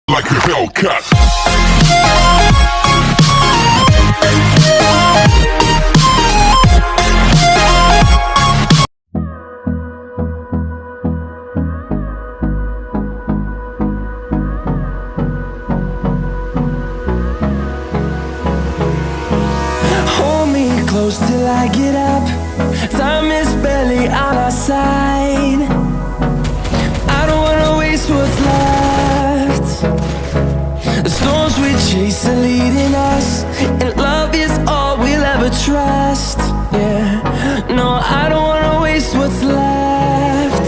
like a Hellcat. Hold me close till I get up. Time is barely on our side. I don't wanna waste what's left. The storms we chase are leading us, and love is all we'll ever trust. Yeah, no, I don't wanna waste what's left.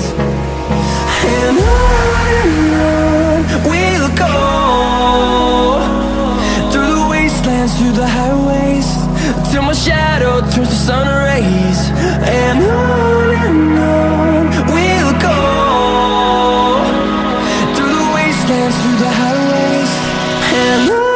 And on we'll go, through the wastelands, through the highways, till my shadow turns to sun rays. And on we'll go, through the wastelands, through the highways, and on.